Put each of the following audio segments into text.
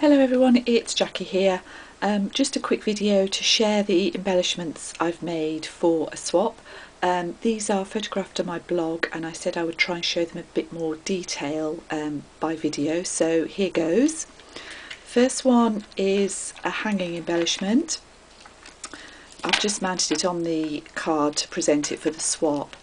Hello everyone, it's Jackie here. Just a quick video to share the embellishments I've made for a swap. These are photographed on my blog and I said I would try and show them a bit more detail by video, so here goes. First one is a hanging embellishment. I've just mounted it on the card to present it for the swap.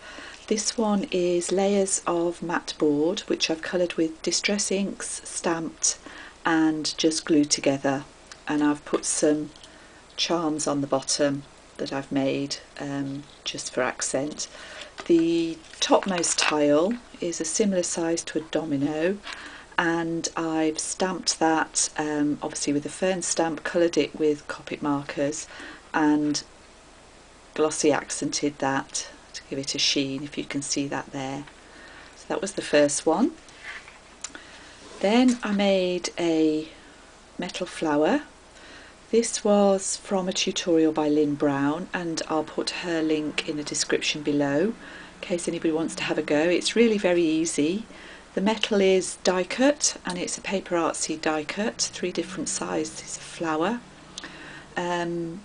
This one is layers of matte board which I've coloured with distress inks, stamped and just glued together, and I've put some charms on the bottom that I've made just for accent. The topmost tile is a similar size to a domino and I've stamped that obviously with a fern stamp, coloured it with Copic markers and glossy accented that to give it a sheen, if you can see that there. So that was the first one. Then I made a metal flower. This was from a tutorial by Lynn Brown and I'll put her link in the description below in case anybody wants to have a go. It's really very easy. The metal is die cut and it's a paper artsy die cut, 3 different sizes of flower. You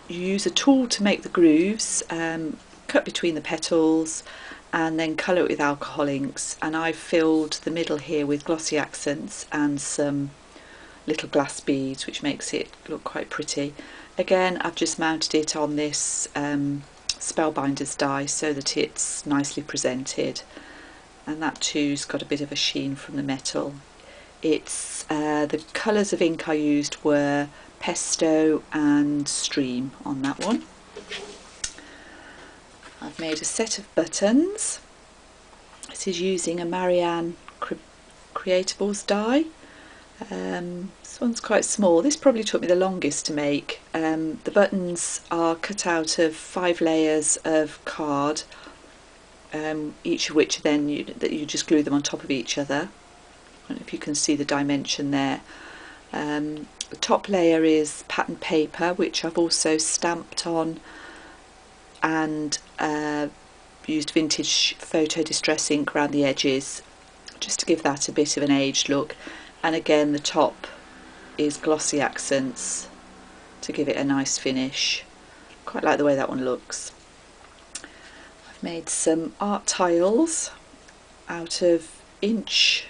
use a tool to make the grooves, cut between the petals and then colour it with alcohol inks, and I've filled the middle here with glossy accents and some little glass beads which makes it look quite pretty. Again, I've just mounted it on this Spellbinders die so that it's nicely presented, and that too's got a bit of a sheen from the metal. It's the colours of ink I used were pesto and stream on that one. I've made a set of buttons. This is using a Marianne Creatables die. This one's quite small. This probably took me the longest to make. The buttons are cut out of 5 layers of card, each of which then you just glue them on top of each other. I don't know if you can see the dimension there. The top layer is pattern paper which I've also stamped on and used vintage photo distress ink around the edges just to give that a bit of an aged look, and again the top is glossy accents to give it a nice finish. Quite like the way that one looks. I've made some art tiles out of inch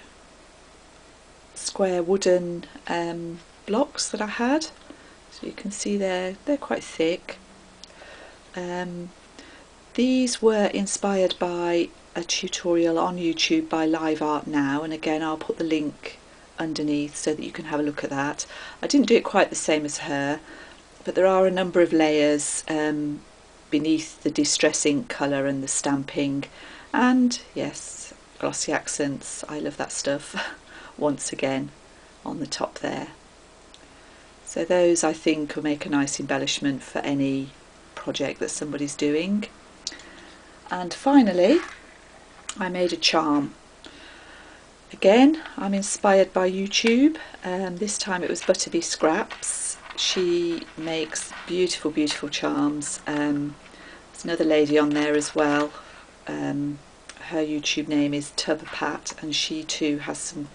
square wooden blocks that I had, so you can see they're quite thick. These were inspired by a tutorial on YouTube by Live Art Now, and again I'll put the link underneath so that you can have a look at that. I didn't do it quite the same as her, but there are a number of layers beneath the distress ink colour and the stamping, and yes, glossy accents, I love that stuff, once again on the top there. So those I think will make a nice embellishment for any project that somebody's doing. And finally I made a charm. Again, I'm inspired by YouTube, this time it was Butterbee Scraps. She makes beautiful charms. There's another lady on there as well. Her YouTube name is Tubberpat and she too has some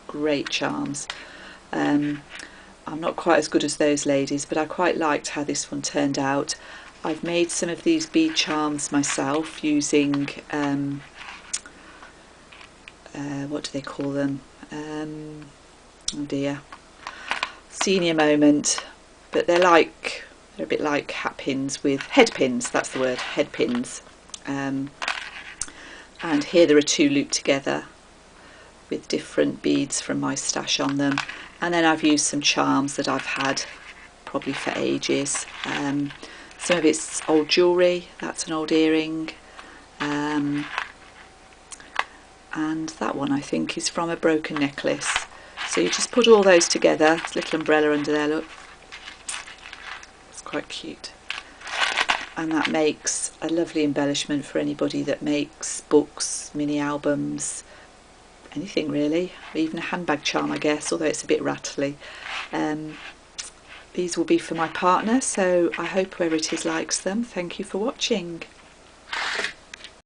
great charms. I'm not quite as good as those ladies, but I quite liked how this one turned out. I've made some of these bead charms myself using, what do they call them? Oh dear, senior moment, but they're a bit like hat pins with head pins, that's the word, head pins. And here there are 2 looped together with different beads from my stash on them. And then I've used some charms that I've had probably for ages. Some of it's old jewellery, that's an old earring, and that one I think is from a broken necklace. So you just put all those together. There's a little umbrella under there, look. It's quite cute. And that makes a lovely embellishment for anybody that makes books, mini albums, anything really, even a handbag charm I guess, although it's a bit rattly. These will be for my partner, so I hope whoever it is likes them. Thank you for watching.